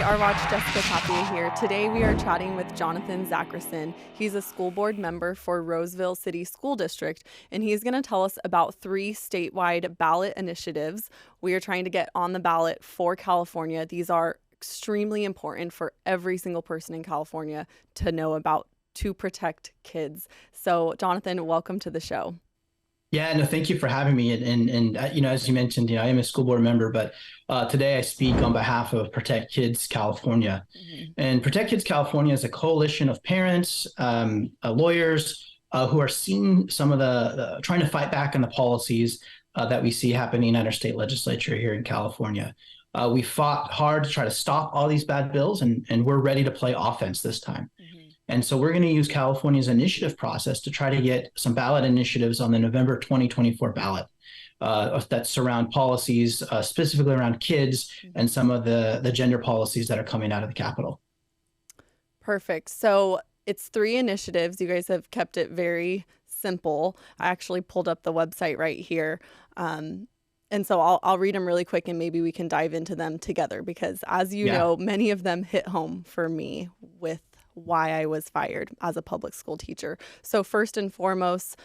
our Watch Jessica Tapia here. Today we are chatting with Jonathan Zachreson. He's a school board member for Roseville City School District, and he's going to tell us about 3 statewide ballot initiatives we are trying to get on the ballot for California. These are extremely important for every single person in California to know about to protect kids. So, Jonathan, welcome to the show. Yeah, no, thank you for having me. And as you mentioned, I am a school board member, but today I speak on behalf of Protect Kids California. Mm-hmm. And Protect Kids California is a coalition of parents, lawyers who are seeing some of the trying to fight back on the policies that we see happening at our state legislature here in California. We fought hard to try to stop all these bad bills, and we're ready to play offense this time. Mm-hmm. And so we're going to use California's initiative process to try to get some ballot initiatives on the November 2024 ballot that surround policies specifically around kids and some of the gender policies that are coming out of the Capitol. Perfect. So it's 3 initiatives. You guys have kept it very simple. I actually pulled up the website right here. And so I'll read them really quick and maybe we can dive into them together because as you know, many of them hit home for me with why I was fired as a public school teacher. So first and foremost,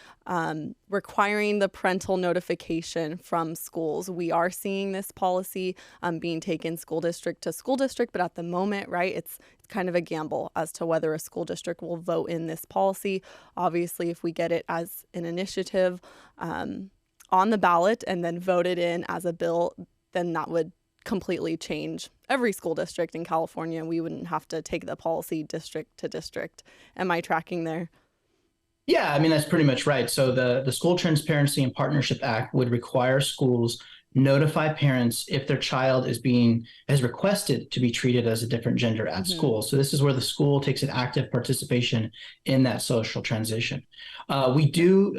requiring the parental notification from schools. We are seeing this policy being taken school district to school district, but at the moment, right, it's kind of a gamble as to whether a school district will vote in this policy. Obviously, if we get it as an initiative on the ballot and then voted in as a bill, then that would completely change every school district in California. We wouldn't have to take the policy district to district. Am I tracking there? Yeah, I mean, that's pretty much right. So the School Transparency and Partnership Act would require schools notify parents if their child has requested to be treated as a different gender at school. So this is where the school takes an active participation in that social transition. We do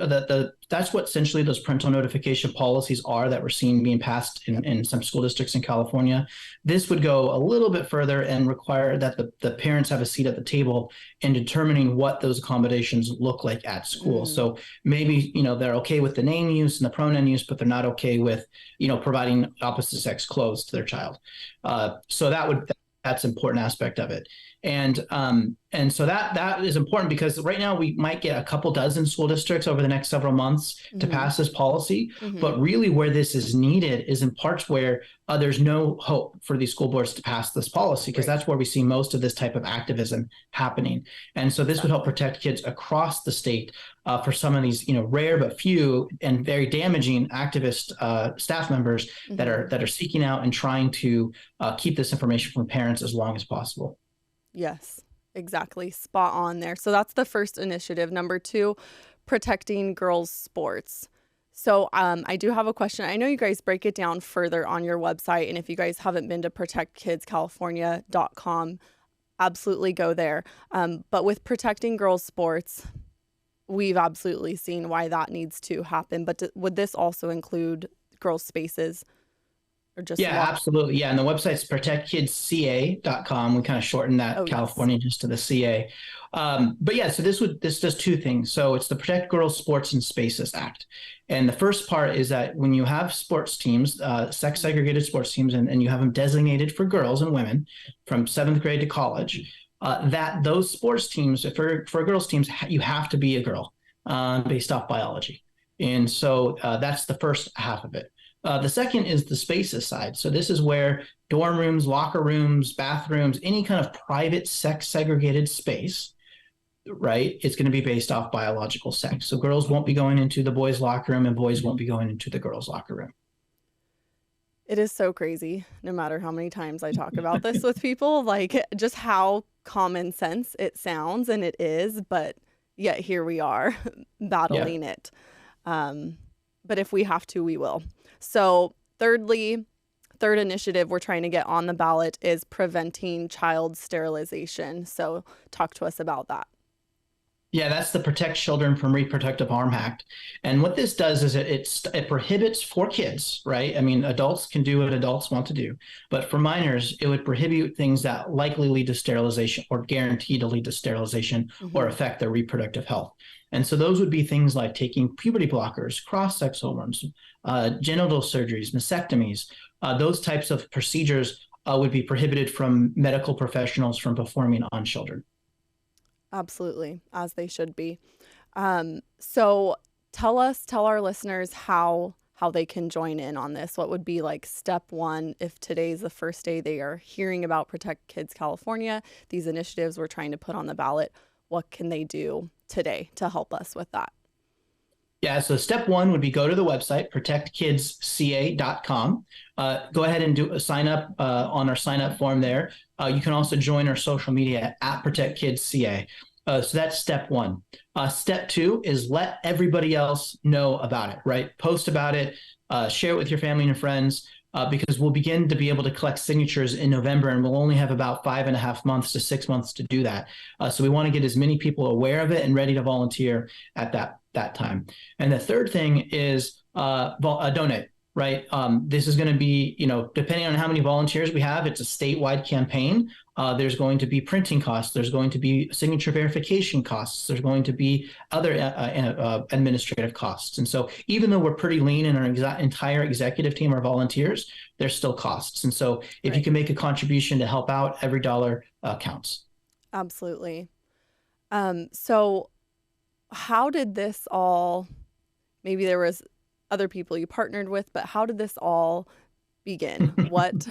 that's what essentially those parental notification policies are that we're seeing being passed in some school districts in California. This would go a little bit further and require that the parents have a seat at the table in determining what those accommodations look like at school. So maybe, they're okay with the name use and the pronoun use, but they're not okay with, providing opposite sex clothes to their child. So that's an important aspect of it. And so that is important because right now we might get a couple dozen school districts over the next several months to pass this policy. But really where this is needed is in parts where there's no hope for these school boards to pass this policy because that's where we see most of this type of activism happening. And so this would help protect kids across the state for some of these, rare but few and very damaging activist staff members that are seeking out and trying to keep this information from parents as long as possible. Yes, exactly. Spot on there. So that's the first initiative. Number 2, protecting girls' sports. So I do have a question. I know you guys break it down further on your website. And if you guys haven't been to protectkidscalifornia.com, absolutely go there. But with protecting girls' sports, we've absolutely seen why that needs to happen. But would this also include girls' spaces? Absolutely. Yeah. And the website's protectkidsca.com. We kind of shortened that California just to the CA. But yeah, so this does 2 things. So it's the Protect Girls Sports and Spaces Act. And the first part is that when you have sports teams, sex segregated sports teams, and you have them designated for girls and women from 7th grade to college, that those sports teams, for girls teams, you have to be a girl based off biology. And so that's the first half of it. The second is the spaces side. So this is where dorm rooms, locker rooms, bathrooms, any kind of private sex segregated space, right, it's going to be based off biological sex. So girls won't be going into the boys' locker room and boys won't be going into the girls' locker room. It is so crazy, no matter how many times I talk about this with people, like just how common sense it sounds, and it is, but yet here we are battling it. But if we have to, we will. So third initiative we're trying to get on the ballot is preventing child sterilization. So talk to us about that. Yeah, that's the Protect Children from Reproductive Harm Act. And what this does is it prohibits for kids, right? I mean, adults can do what adults want to do, but for minors, it would prohibit things that likely lead to sterilization or guaranteed to lead to sterilization or affect their reproductive health. And so those would be things like taking puberty blockers, cross-sex hormones, genital surgeries, mastectomies. Those types of procedures would be prohibited from medical professionals from performing on children. Absolutely, as they should be. So tell our listeners how they can join in on this. What would be like step one if today's the first day they are hearing about Protect Kids California, these initiatives we're trying to put on the ballot? What can they do today to help us with that? Yeah, so step one would be go to the website, protectkidsca.com. Go ahead and sign up on our sign up form there. You can also join our social media at protectkidsca. So that's step one. Step two is let everybody else know about it, right? Post about it, share it with your family and friends, because we'll begin to be able to collect signatures in November, and we'll only have about 5.5 months to 6 months to do that. So we want to get as many people aware of it and ready to volunteer at that time. And the third thing is donate. Right. This is going to be, depending on how many volunteers we have, it's a statewide campaign. There's going to be printing costs. There's going to be signature verification costs. There's going to be other administrative costs. And so even though we're pretty lean in our entire executive team are volunteers, there's still costs. And so if you can make a contribution to help out, every dollar counts. Absolutely. So how did this all, maybe there was other people you partnered with, but how did this all begin? What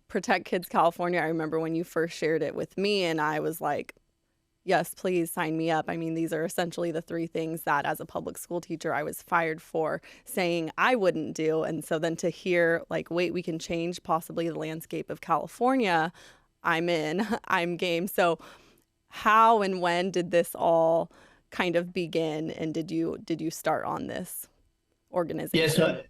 Protect Kids California, I remember when you first shared it with me and I was like, yes, please sign me up. I mean, these are essentially the three things that as a public school teacher, I was fired for saying I wouldn't do. And so then to hear like, wait, we can change possibly the landscape of California, I'm in, I'm game. So how and when did this all kind of begin? And did you start on this organization?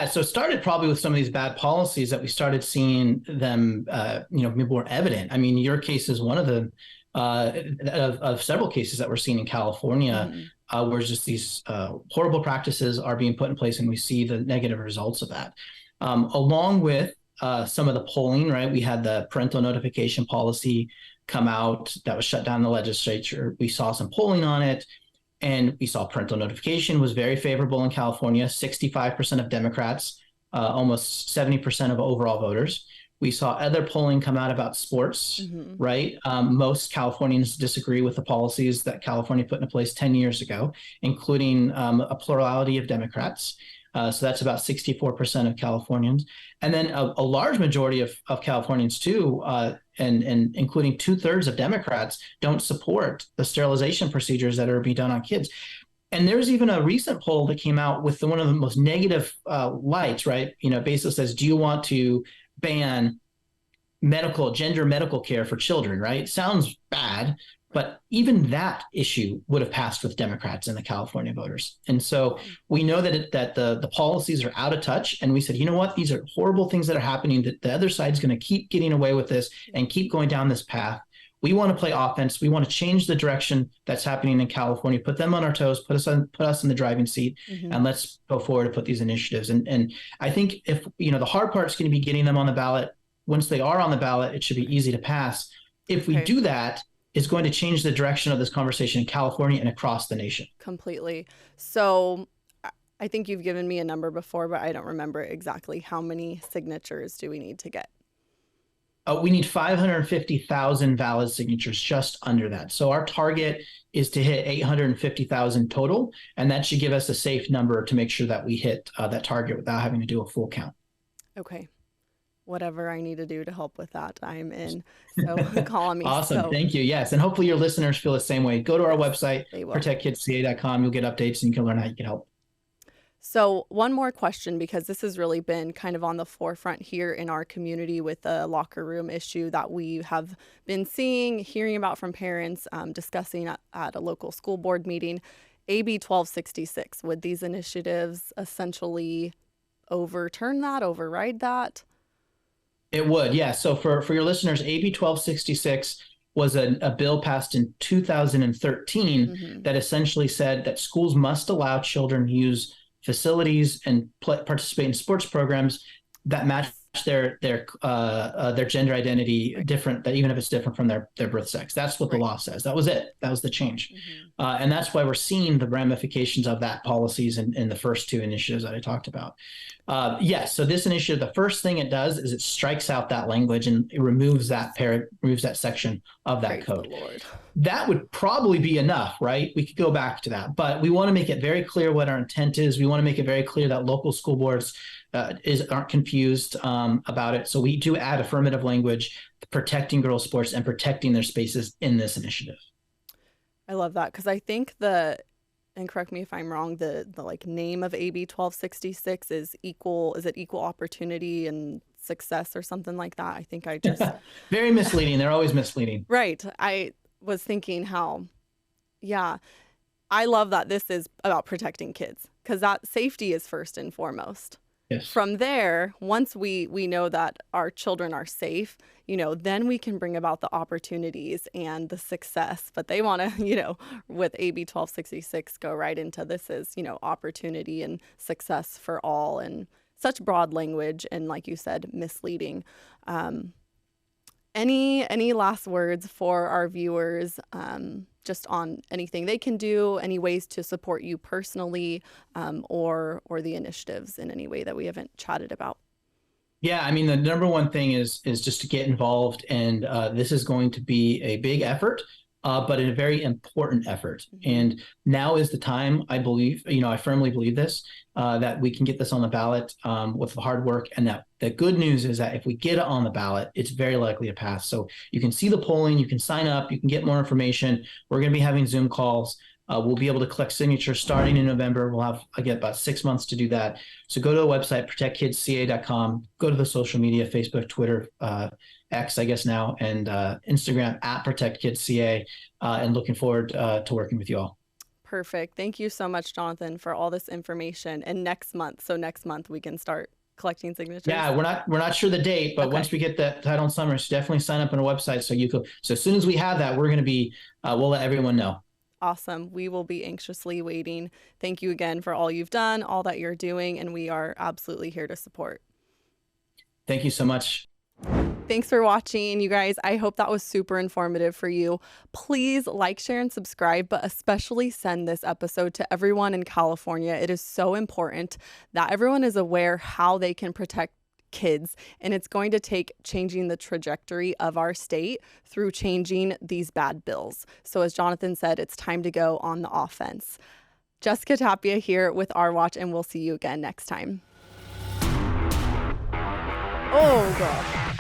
So it started probably with some of these bad policies that we started seeing them, more evident. I mean, your case is one of the of several cases that we're seeing in California, where just these horrible practices are being put in place, and we see the negative results of that. Along with some of the polling, right? We had the parental notification policy come out that was shut down in the legislature. We saw some polling on it. And we saw parental notification was very favorable in California, 65% of Democrats, almost 70% of overall voters. We saw other polling come out about sports, right? Most Californians disagree with the policies that California put into place 10 years ago, including a plurality of Democrats. So that's about 64% of Californians. And then a large majority of Californians too, and including 2/3 of Democrats, don't support the sterilization procedures that are being done on kids. And there's even a recent poll that came out with one of the most negative lights, right? Basically says, do you want to ban gender medical care for children, right? Sounds bad, but even that issue would have passed with Democrats and the California voters. And so we know that the policies are out of touch. And we said, you know what? These are horrible things that are happening, that the other side's going to keep getting away with this and keep going down this path. We want to play offense. We want to change the direction that's happening in California, put them on our toes, put us in the driving seat, and let's go forward and put these initiatives. And I think if, the hard part is going to be getting them on the ballot. Once they are on the ballot, it should be easy to pass. If we do that, it's going to change the direction of this conversation in California and across the nation. Completely. So I think you've given me a number before, but I don't remember exactly how many signatures do we need to get? We need 550,000 valid signatures, just under that. So our target is to hit 850,000 total, and that should give us a safe number to make sure that we hit that target without having to do a full count. Okay. Whatever I need to do to help with that, I'm in. So call on me. Awesome. Thank you. Yes. And hopefully your listeners feel the same way. Go to our website, protectkidsca.com. You'll get updates and you can learn how you can help. So one more question, because this has really been kind of on the forefront here in our community with the locker room issue that we have been seeing, hearing about from parents, discussing at a local school board meeting. AB 1266, would these initiatives essentially override that? It would, yeah. So for your listeners, AB 1266 was a bill passed in 2013 that essentially said that schools must allow children to use facilities and participate in sports programs that match their gender identity different, that even if it's different from their birth sex. That's what the law says. That was it. That was the change. And that's why we're seeing the ramifications of that policies in the first two initiatives that I talked about. Yes, so this initiative, the first thing it does is it strikes out that language and it removes that section of that Praise code. the Lord. That would probably be enough, right? We could go back to that, but we want to make it very clear what our intent is. We want to make it very clear that local school boards aren't confused about it. So we do add affirmative language protecting girls' sports and protecting their spaces in this initiative. I love that because I think and correct me if I'm wrong, the like name of AB 1266 is equal. Is it equal opportunity and success or something like that? I think I just very misleading. They're always misleading. Right. I was thinking yeah, I love that this is about protecting kids because that safety is first and foremost. Yes. From there, once we know that our children are safe, then we can bring about the opportunities and the success. But they want to, with AB 1266, go right into this is, opportunity and success for all, and such broad language and, like you said, misleading. Any last words for our viewers, just on anything they can do, any ways to support you personally, or the initiatives in any way that we haven't chatted about? Yeah, I mean, the number one thing is just to get involved, and this is going to be a big effort, but a very important effort. Mm-hmm. And now is the time, I believe, I firmly believe this, that we can get this on the ballot with the hard work. And that the good news is that if we get it on the ballot, it's very likely to pass. So you can see the polling, you can sign up, you can get more information. We're going to be having Zoom calls. We'll be able to collect signatures starting in November. We'll have, again, about 6 months to do that. So go to the website, protectkidsca.com, go to the social media, Facebook, Twitter, X, I guess now, and Instagram @ProtectKidsCA, and looking forward to working with you all. Perfect. Thank you so much, Jonathan, for all this information. And next month we can start collecting signatures. Yeah, we're not sure the date, but okay. Once we get that title and summary, so definitely sign up on our website so as soon as we have that, we're going to be we'll let everyone know. Awesome. We will be anxiously waiting. Thank you again for all you've done, all that you're doing, and we are absolutely here to support. Thank you so much. Thanks for watching, you guys. I hope that was super informative for you. Please like, share, and subscribe, but especially send this episode to everyone in California. It is so important that everyone is aware how they can protect kids, and it's going to take changing the trajectory of our state through changing these bad bills. So as Jonathan said, it's time to go on the offense. Jessica Tapia here with Our Watch, and we'll see you again next time. Oh, God.